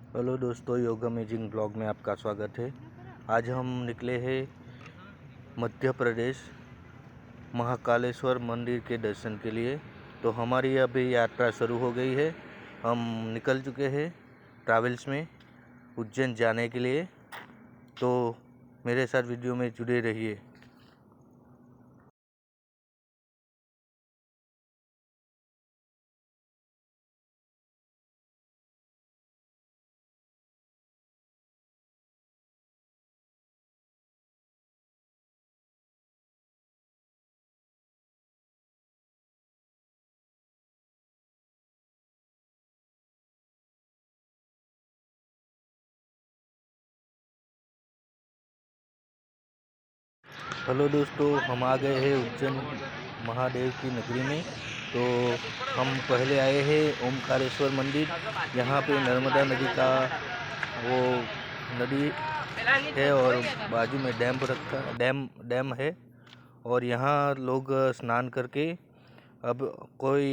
Hello दोस्तों, योग amazing blog में आपका स्वागत है। आज हम निकले हैं मध्य प्रदेश महाकालेश्वर मंदिर के दर्शन के लिए। तो हमारी अभी यात्रा शुरू हो गई है। हम निकल चुके हैं ट्रैवल्स में उज्जैन जाने के लिए। तो मेरे साथ वीडियो में जुड़े रहिए। हेलो दोस्तों, हम आ गए हैं उज्जैन महादेव की नगरी में। तो हम पहले आए हैं ओमकारेश्वर मंदिर। यहाँ पे नर्मदा नदी का वो नदी है और बाजू में डैम है। और यहाँ लोग स्नान करके अब कोई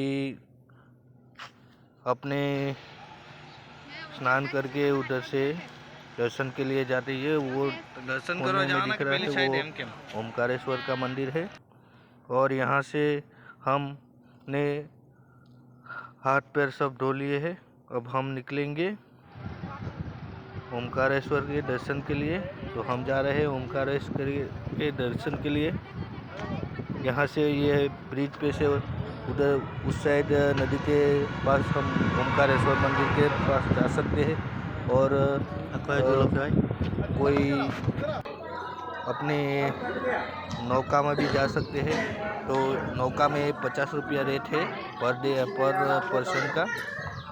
अपने स्नान करके उधर से दर्शन के लिए जाते हैं। वो दर्शन करो में जाओ ना, दिख रहा पहली है साइड वो ओमकारेश्वर का मंदिर है। और यहाँ से हमने हाथ पैर सब धो लिए हैं। अब हम निकलेंगे ओमकारेश्वर के दर्शन के लिए। तो हम जा रहे हैं ओमकारेश्वर के दर्शन के लिए। यहाँ से ये ब्रिज पे से उधर उस साइड नदी के पास हम ओमकारेश्वर मंदिर के पास जा सकते हैं। और कोई अपने नौका में भी जा सकते हैं। तो नौका में 50 रुपया रेट है पर पर्सन का।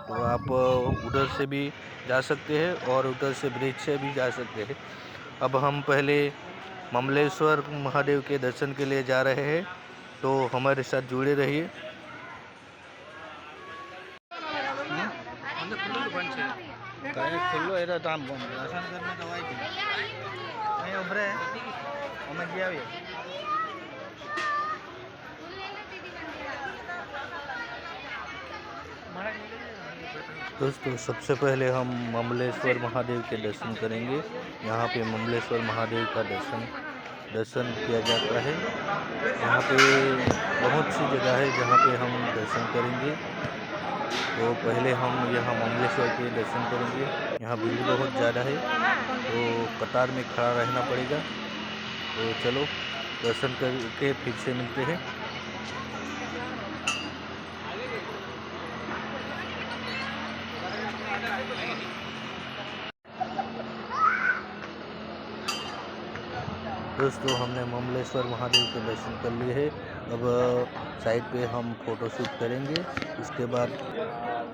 तो आप उधर से भी जा सकते हैं और उधर से ब्रिज से भी जा सकते हैं। अब हम पहले ममलेश्वर महादेव के दर्शन के लिए जा रहे हैं। तो हमारे साथ जुड़े रहिए। खुल्लो है तो हम दर्शन करने दवाई नहीं उभरे हमें किया भी दोस्तों, सबसे पहले हम ममलेश्वर महादेव के दर्शन करेंगे। यहाँ पे ममलेश्वर महादेव का दर्शन किया जाता है। यहाँ पे बहुत सी जगह है जहाँ पे हम दर्शन करेंगे। तो पहले हम यहाँ ममलेश्वर के दर्शन करेंगे। यहाँ भीड़ बहुत ज़्यादा है, तो कतार में खड़ा रहना पड़ेगा। तो चलो दर्शन करके फिर से मिलते हैं। दोस्तों, हमने ममलेश्वर महादेव के दर्शन कर लिए हैं। अब साइड पे हम फ़ोटो शूट करेंगे। उसके बाद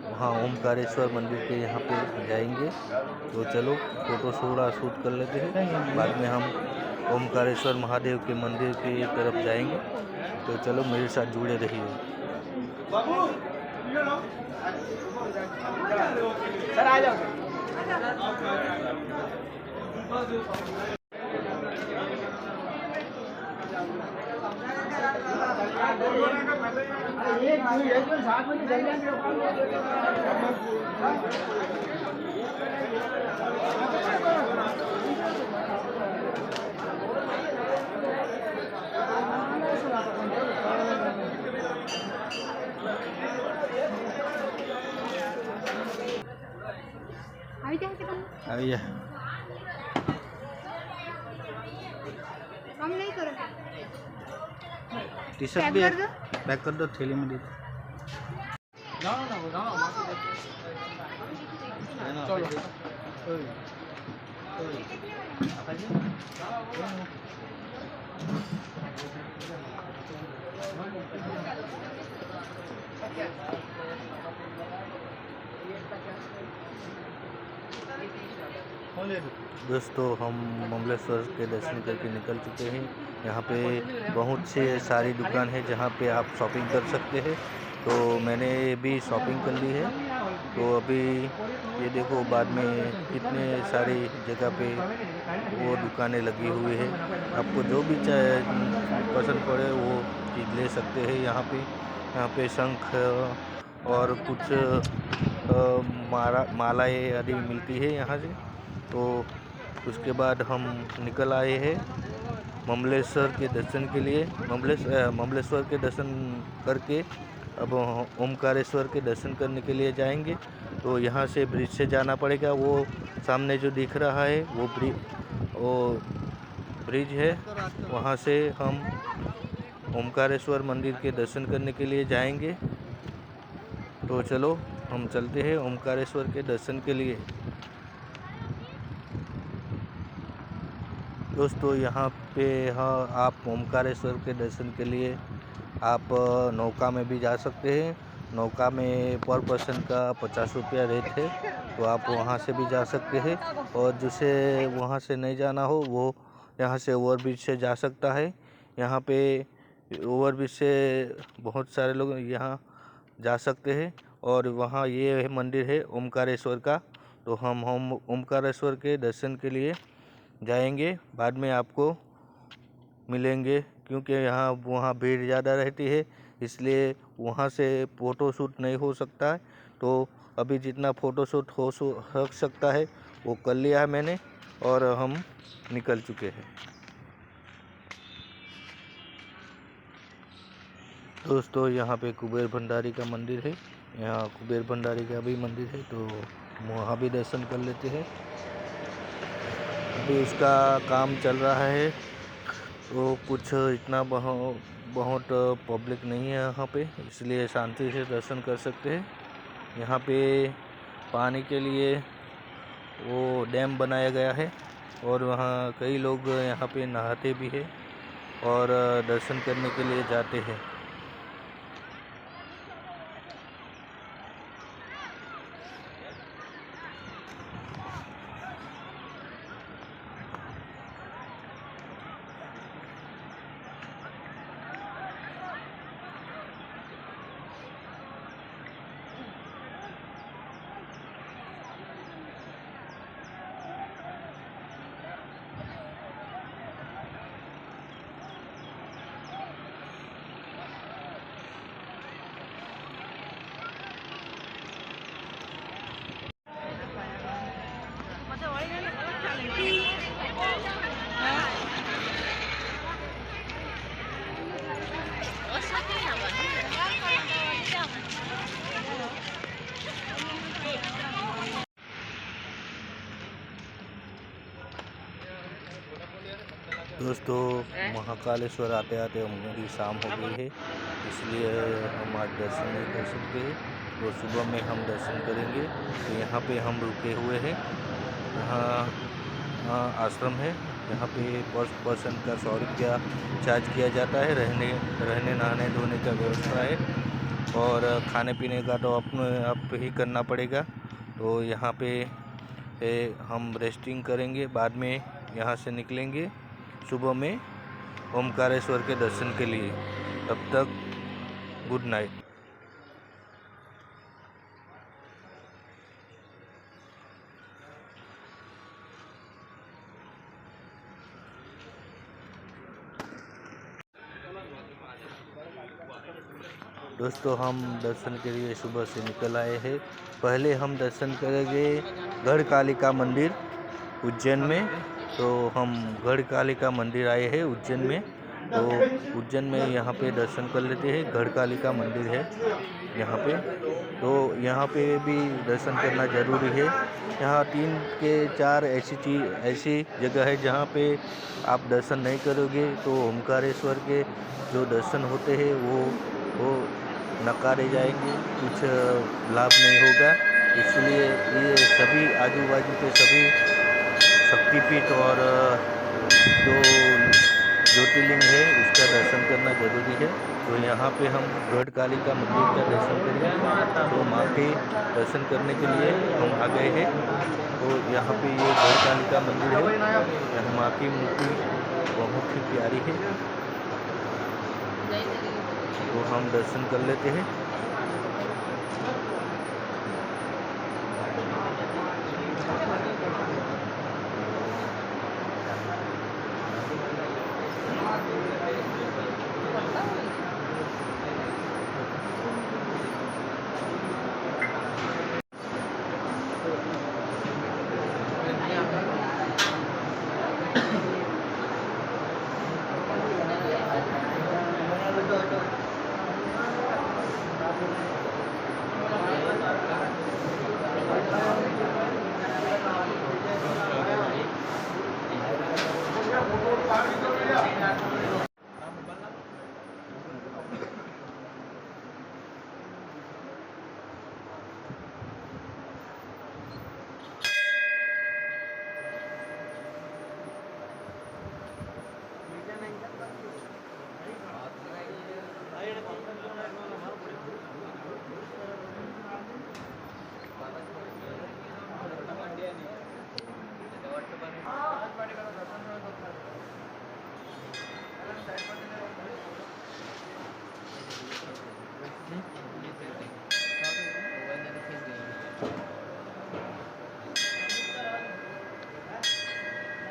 वहाँ ओमकारेश्वर मंदिर के यहाँ पे जाएंगे। तो चलो फ़ोटो शूट कर लेते हैं। बाद में हम ओमकारेश्वर महादेव के मंदिर की तरफ जाएंगे। तो चलो मेरे साथ जुड़े रहिए। सर आ जाओ। आइए, हम नहीं करेंगे। टी शर्ट भी पैक कर दो, थैली में दे दो। दोस्तों, हम ममलेश्वर के दर्शन करके निकल चुके हैं। यहाँ पे बहुत से सारी दुकान है जहाँ पे आप शॉपिंग कर सकते हैं। तो मैंने भी शॉपिंग कर ली है। तो अभी ये देखो, बाद में कितने सारी जगह पे वो दुकानें लगी हुई है। आपको जो भी पसंद पड़े वो चीज़ ले सकते हैं। यहाँ पे शंख और कुछ मालाएँ आदि मिलती है यहाँ से। तो उसके बाद हम निकल आए हैं ममलेश्वर के दर्शन के लिए। ममलेश्वर के दर्शन करके अब ओमकारेश्वर के दर्शन करने के लिए जाएंगे। तो यहाँ से ब्रिज से जाना पड़ेगा। वो सामने जो दिख रहा है वो ब्रिज है। वहाँ से हम ओमकारेश्वर मंदिर के दर्शन करने के लिए जाएंगे। तो चलो हम चलते हैं ओमकारेश्वर के दर्शन के लिए। दोस्तों यहाँ पे हाँ, आप ओमकारेश्वर के दर्शन के लिए आप नौका में भी जा सकते हैं। नौका में पर पर्सन का 50 रुपया रेट है। तो आप वहाँ से भी जा सकते हैं। और जिसे वहाँ से नहीं जाना हो वो यहाँ से ओवरब्रिज से जा सकता है। यहाँ पे ओवरब्रिज से बहुत सारे लोग यहाँ जा सकते हैं। और वहाँ ये मंदिर है ओमकारेश्वर का। तो हम ओमकारेश्वर के दर्शन के लिए जाएंगे। बाद में आपको मिलेंगे, क्योंकि वहाँ भीड़ ज़्यादा रहती है, इसलिए वहाँ से फ़ोटो शूट नहीं हो सकता है। तो अभी जितना फ़ोटो शूट हो सकता है वो कर लिया है मैंने और हम निकल चुके हैं। दोस्तों यहाँ पे कुबेर भंडारी का मंदिर है। यहाँ कुबेर भंडारी का भी मंदिर है, तो वहाँ भी दर्शन कर लेते हैं। अभी इसका काम चल रहा है, तो कुछ इतना बहुत पब्लिक नहीं है यहाँ पे, इसलिए शांति से दर्शन कर सकते हैं। यहाँ पे पानी के लिए वो डैम बनाया गया है और वहाँ कई लोग यहाँ पे नहाते भी हैं और दर्शन करने के लिए जाते हैं। दोस्तों महाकालेश्वर आते आते हमारी शाम हो गई है, इसलिए हम आज दर्शन नहीं कर सकते। तो सुबह में हम दर्शन करेंगे। तो यहाँ पे हम रुके हुए हैं। यहाँ आश्रम है। यहाँ पे पर पर्सन का 100 रुपया चार्ज किया जाता है। रहने नहाने धोने का व्यवस्था है और खाने पीने का तो आप ही करना पड़ेगा। तो यहाँ पे हम रेस्टिंग करेंगे, बाद में यहाँ से निकलेंगे सुबह में ओमकारेश्वर के दर्शन के लिए। तब तक गुड नाइट। दोस्तों हम दर्शन के लिए सुबह से निकल आए हैं। पहले हम दर्शन करेंगे गढ़ कालिका मंदिर उज्जैन में। तो हम गढ़ कालिका मंदिर आए हैं उज्जैन में। तो उज्जैन में यहाँ पे दर्शन कर लेते हैं। गढ़ कालिका मंदिर है यहाँ पे, तो यहाँ पे भी दर्शन करना ज़रूरी है। यहाँ 3 के 4 ऐसी जगह है जहाँ पे आप दर्शन नहीं करोगे तो ओमकारेश्वर के जो दर्शन होते हैं वो नकारे जाएंगे, कुछ लाभ नहीं होगा। इसलिए ये सभी आजू बाजू के सभी शक्तिपीठ और जो ज्योतिर्लिंग है उसका दर्शन करना ज़रूरी है। तो यहाँ पे हम गढ़ कालिका मंदिर का दर्शन करेंगे। तो माँ के दर्शन करने के लिए हम आ गए हैं। तो यहाँ पे ये गढ़ कालिका मंदिर है। यहाँ माँ की मूर्ति बहुत ही प्यारी है, तो हम दर्शन कर लेते हैं।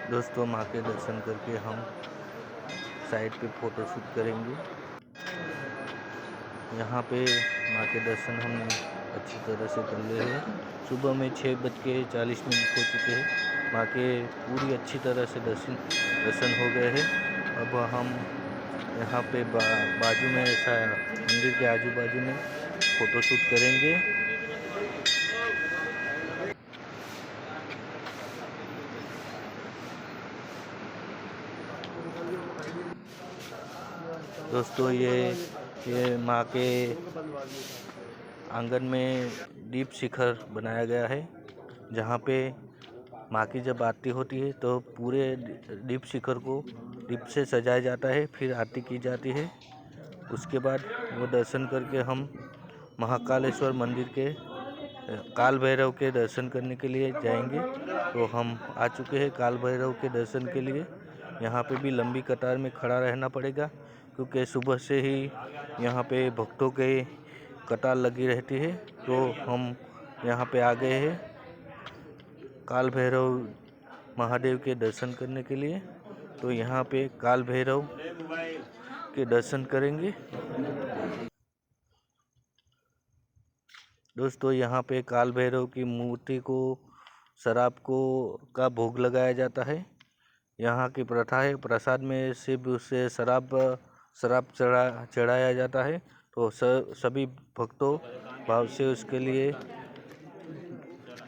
दोस्तों माँ के दर्शन करके हम साइड पे फ़ोटो शूट करेंगे। यहाँ पे माँ के दर्शन हमने अच्छी तरह से कर लिए हैं। सुबह में 6:40 हो चुके हैं। माँ के पूरी अच्छी तरह से दर्शन हो गए हैं। अब हम यहाँ पे बाजू में ऐसा मंदिर के आजू बाजू में फ़ोटो शूट करेंगे। दोस्तों ये माँ के आंगन में दीप शिखर बनाया गया है, जहाँ पे माँ की जब आरती होती है तो पूरे दीप शिखर को दीप से सजाया जाता है, फिर आरती की जाती है। उसके बाद वो दर्शन करके हम महाकालेश्वर मंदिर के काल भैरव के दर्शन करने के लिए जाएंगे। तो हम आ चुके हैं काल भैरव के दर्शन के लिए। यहाँ पे भी लंबी कतार में खड़ा रहना पड़ेगा, क्योंकि सुबह से ही यहाँ पे भक्तों के कतार लगी रहती है। तो हम यहाँ पे आ गए हैं काल भैरव महादेव के दर्शन करने के लिए। तो यहाँ पे काल भैरव के दर्शन करेंगे। दोस्तों यहाँ पे काल भैरव की मूर्ति को शराब का भोग लगाया जाता है। यहाँ की प्रथा है, प्रसाद में सिर्फ उससे शराब चढ़ाया जाता है। तो सभी भक्तों भाव से उसके लिए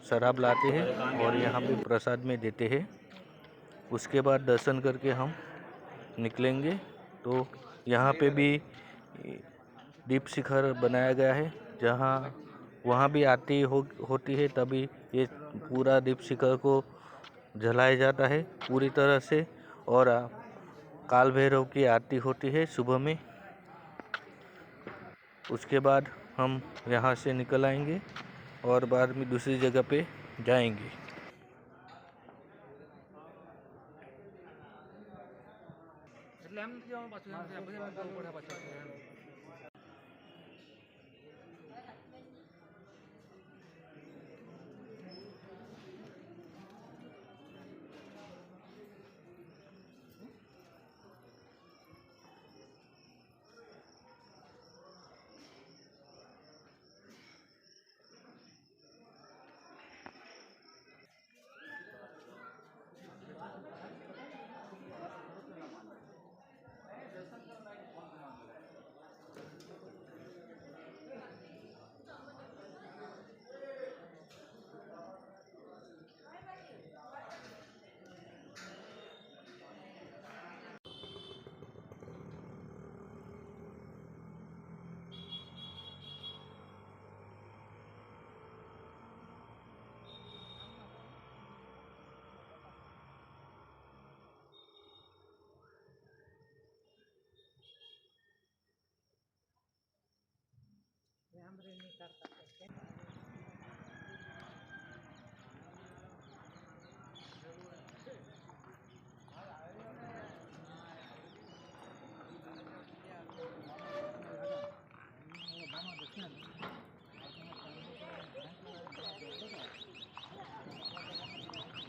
शराब लाते हैं और यहाँ पे प्रसाद में देते हैं। उसके बाद दर्शन करके हम निकलेंगे। तो यहाँ पे भी दीप शिखर बनाया गया है, जहाँ वहाँ भी आरती होती है, तभी ये पूरा दीप शिखर को जलाया जाता है पूरी तरह से। और काल भैरव की आरती होती है सुबह में। उसके बाद हम यहाँ से निकल आएंगे और बाद में दूसरी जगह पे जाएंगे।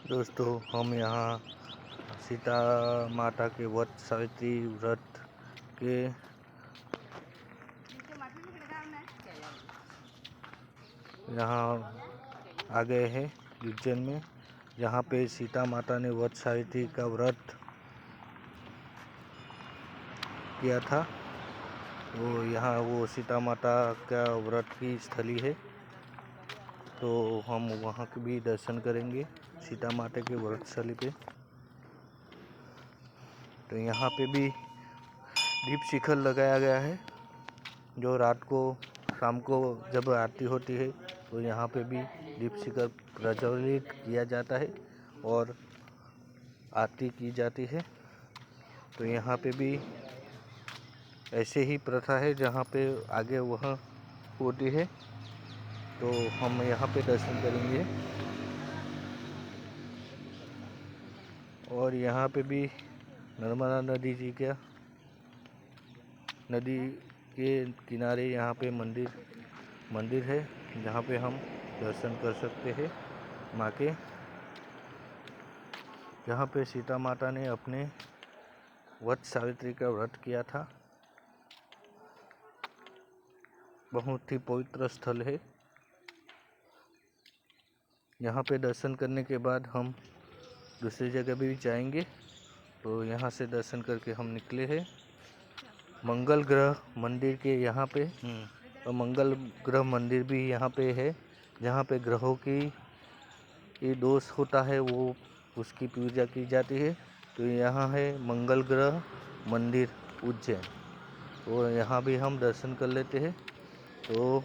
दोस्तों हम यहाँ सीता माता के व्रत सावित्री व्रत के यहाँ आ गए हैं उज्जैन में, जहाँ पे सीता माता ने वट सावित्री का व्रत किया था। तो यहाँ वो सीता माता का व्रत की स्थली है, तो हम वहाँ के भी दर्शन करेंगे सीता माता के व्रत स्थली पे। तो यहाँ पे भी दीप शिखर लगाया गया है, जो रात को शाम को जब आरती होती है तो यहाँ पे भी दीप शिखर प्रज्वलित किया जाता है और आरती की जाती है। तो यहाँ पे भी ऐसे ही प्रथा है, जहाँ पे आगे वह होती है। तो हम यहाँ पे दर्शन करेंगे। और यहाँ पे भी नर्मदा नदी के किनारे यहाँ पे मंदिर है, जहाँ पे हम दर्शन कर सकते हैं माँ के। जहाँ पे सीता माता ने अपने वट सावित्री का व्रत किया था। बहुत ही पवित्र स्थल है। यहाँ पे दर्शन करने के बाद हम दूसरी जगह भी जाएंगे। तो यहाँ से दर्शन करके हम निकले हैं मंगल ग्रह मंदिर के यहाँ पे। और मंगल ग्रह मंदिर भी यहाँ पे है, जहाँ पे ग्रहों की ये दोष होता है वो उसकी पूजा की जाती है। तो यहाँ है मंगल ग्रह मंदिर उज्जैन। तो यहाँ भी हम दर्शन कर लेते हैं। तो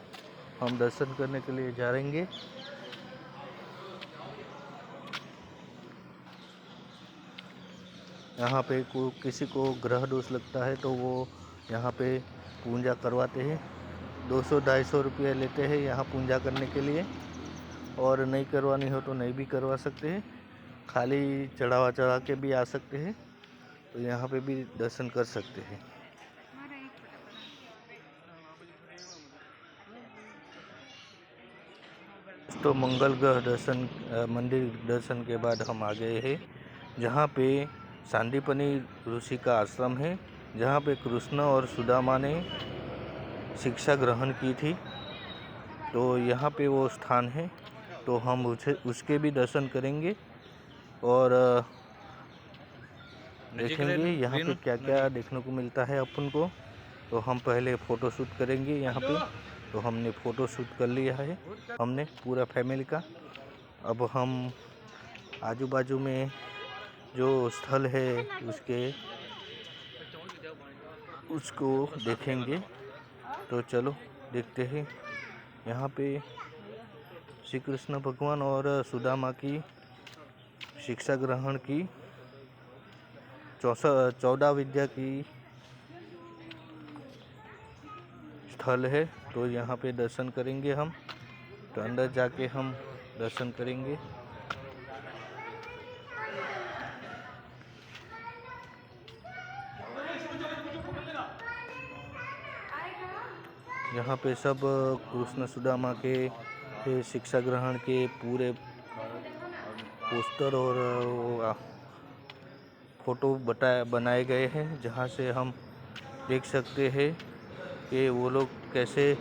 हम दर्शन करने के लिए जा रहेंगे। यहाँ पे किसी को ग्रह दोष लगता है तो वो यहाँ पे पूजा करवाते हैं। 200-250 रुपये लेते हैं यहाँ पूजा करने के लिए। और नहीं करवानी हो तो नहीं भी करवा सकते हैं, खाली चढ़ा के भी आ सकते हैं। तो यहाँ पे भी दर्शन कर सकते हैं। तो मंगल ग्रह दर्शन मंदिर दर्शन के बाद हम आ गए हैं जहाँ पे सांदीपनी ऋषि का आश्रम है, जहाँ पे कृष्ण और सुदामा ने शिक्षा ग्रहण की थी। तो यहाँ पे वो स्थान है। तो हम उसके भी दर्शन करेंगे और देखेंगे यहाँ पे क्या क्या देखने को मिलता है अपन को। तो हम पहले फ़ोटो शूट करेंगे यहाँ पे। तो हमने फ़ोटो शूट कर लिया है हमने पूरा फैमिली का। अब हम आजू बाजू में जो स्थल है उसको देखेंगे। तो चलो देखते हैं। यहाँ पे श्री कृष्ण भगवान और सुदामा की शिक्षा ग्रहण की 14 विद्या की स्थल है। तो यहाँ पे दर्शन करेंगे हम। तो अंदर जाके हम दर्शन करेंगे। यहाँ पे सब कृष्ण सुदामा के शिक्षा ग्रहण के पूरे पोस्टर और फोटो बनाए गए हैं, जहाँ से हम देख सकते हैं कि वो लोग कैसे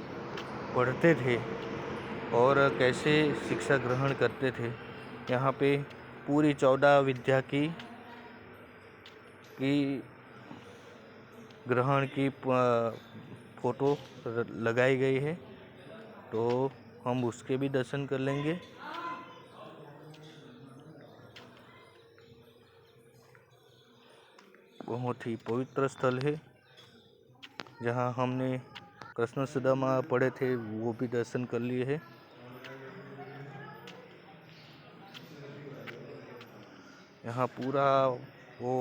पढ़ते थे और कैसे शिक्षा ग्रहण करते थे। यहाँ पे पूरी 14 विद्या की ग्रहण की फोटो लगाई गई है। तो हम उसके भी दर्शन कर लेंगे। बहुत ही पवित्र स्थल है, जहाँ हमने कृष्ण सुदामा पढ़े थे वो भी दर्शन कर लिए हैं। यहाँ पूरा वो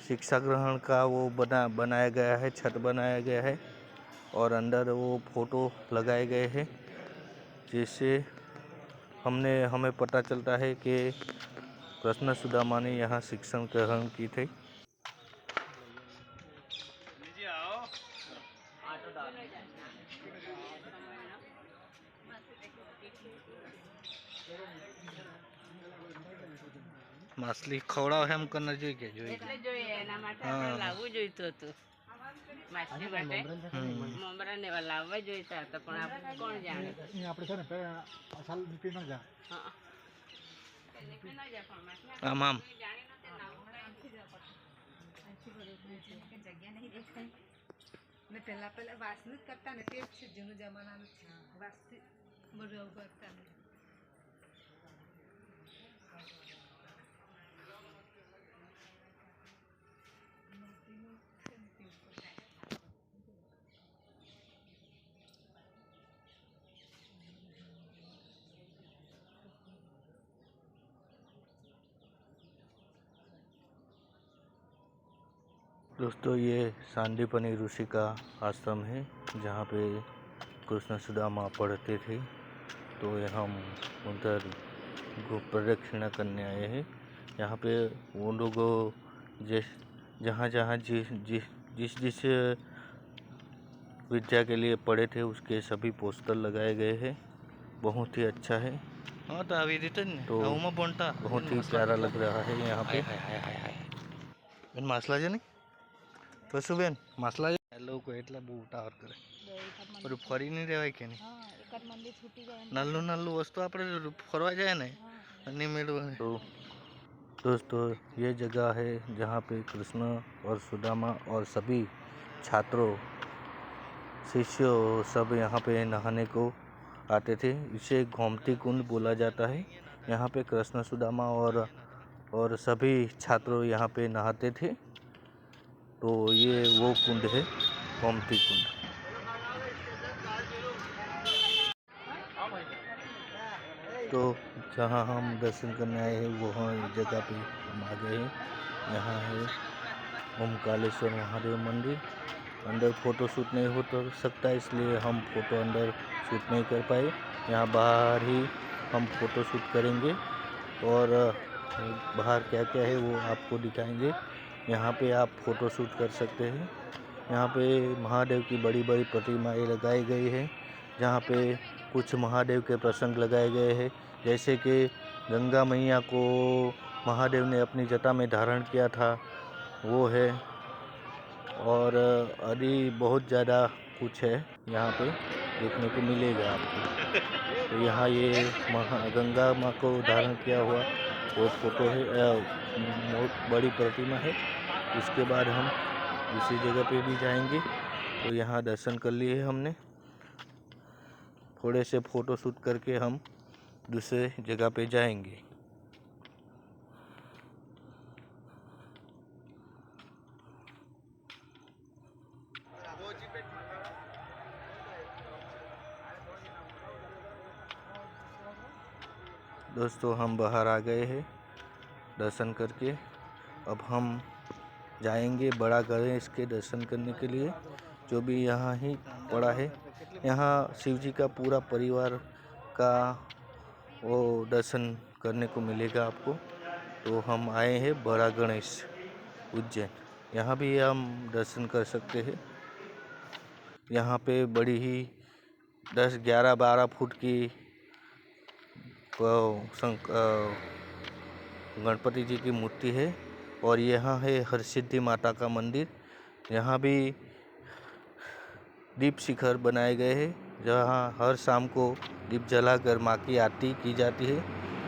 शिक्षा ग्रहण का वो बनाया गया है, छत बनाया गया है और अंदर वो फोटो लगाए गए हैं, जिससे हमें पता चलता है कि कृष्ण सुदामा ने यहाँ शिक्षा ग्रहण की थी। માછલી ખવડાવે એમ કરીને જોઈ કે જોઈ એટલે જોઈએ એના માટે આપણે લાવવું જોઈતું હતું માછલી માટે મમરા ને એવા લાવવા જોઈતા હતા પણ આપણે કોણ જાણે આપણે છે ને સાલ નીકળી ન જા હા નીકળી ન જાય પણ માછલી આમ આમ જાણી નતે લાવવું કઈ જગ્યા નહીં દેખાય ને પહેલા વાસનું જ કરતા ને તે જ છે જૂનું જમાનાનું વાસથી બધું કરતા ને दोस्तों, ये सांदीपनी ऋषि का आश्रम है, जहाँ पे कृष्ण सुदामा पढ़ते थे। तो हम उधर प्रदक्षिणा करने आए हैं। यहाँ पे वो लोग जहाँ जिस विद्या के लिए पढ़े थे उसके सभी पोस्टर लगाए गए हैं। बहुत ही अच्छा है। हाँ तो આવી રીતે જ ને તો આવુંમાં ભણતા बहुत ही प्यारा लग रहा है यहाँ पे। બેન માસલા છે નહીં બસું બેન માસલા છે લોકો એટલા બહુ ઉતાવળ કરે બધું ફરી નહીં રહેવાય કે નહીં નાનું નાનું વસ્તુ આપણે ફરવા જાય ને અને મેળવે तो दोस्तों ये जगह है जहाँ पे कृष्ण और सुदामा और सभी छात्रों शिष्यों सब यहाँ पे नहाने को आते थे। इसे गोमती कुंड बोला जाता है। यहाँ पे कृष्ण सुदामा और सभी छात्रों यहाँ पे नहाते थे। तो ये वो कुंड है गोमती कुंड। तो जहाँ हम दर्शन करने आए हैं वहाँ जगह पे हम आ गए हैं। यहाँ है ओमकालेश्वर महादेव मंदिर। अंदर फ़ोटो शूट नहीं हो तो सकता इसलिए हम फ़ोटो अंदर शूट नहीं कर पाए। यहाँ बाहर ही हम फ़ोटो शूट करेंगे और बाहर क्या क्या है वो आपको दिखाएंगे। यहाँ पे आप फ़ोटो शूट कर सकते हैं। यहाँ पे महादेव की बड़ी बड़ी प्रतिमाएं लगाई गई है। जहाँ पे कुछ महादेव के प्रसंग लगाए गए हैं, जैसे कि गंगा मैया को महादेव ने अपनी जटा में धारण किया था वो है। और अभी बहुत ज़्यादा कुछ है यहाँ पे देखने को मिलेगा आपको। तो यहाँ ये गंगा माँ को धारण किया हुआ वो फोटो है, बहुत बड़ी प्रतिमा है। इसके बाद हम इसी जगह पे भी जाएंगे। तो यहाँ दर्शन कर लिए हमने, थोड़े से फ़ोटो शूट करके हम दूसरे जगह पे जाएंगे। दोस्तों हम बाहर आ गए हैं दर्शन करके। अब हम जाएंगे बड़ा गणेश के दर्शन करने के लिए, जो भी यहाँ ही पड़ा है। यहाँ शिव जी का पूरा परिवार का वो दर्शन करने को मिलेगा आपको। तो हम आए हैं बड़ा गणेश उज्जैन, यहाँ भी हम दर्शन कर सकते हैं। यहाँ पे बड़ी ही 10, 11, 12 फुट की गणपति जी की मूर्ति है। और यहाँ है हरसिद्धि माता का मंदिर। यहाँ भी दीप शिखर बनाए गए हैं, जहाँ हर शाम को दीप जलाकर माँ की आरती की जाती है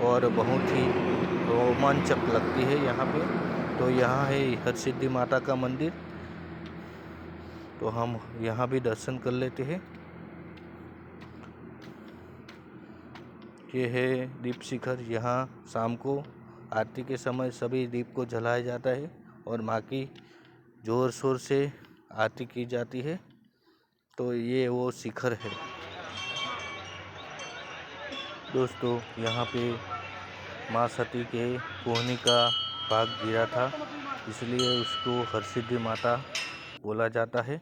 और बहुत ही रोमांचक लगती है यहाँ पे। तो यहाँ है हरसिद्धि माता का मंदिर, तो हम यहाँ भी दर्शन कर लेते हैं। ये है दीप शिखर। यहाँ शाम को आरती के समय सभी दीप को जलाया जाता है और माँ की ज़ोर शोर से आरती की जाती है। तो ये वो शिखर है। दोस्तों यहाँ पे माँ सती के कोहनी का भाग गिरा था, इसलिए उसको हरसिद्धि माता बोला जाता है।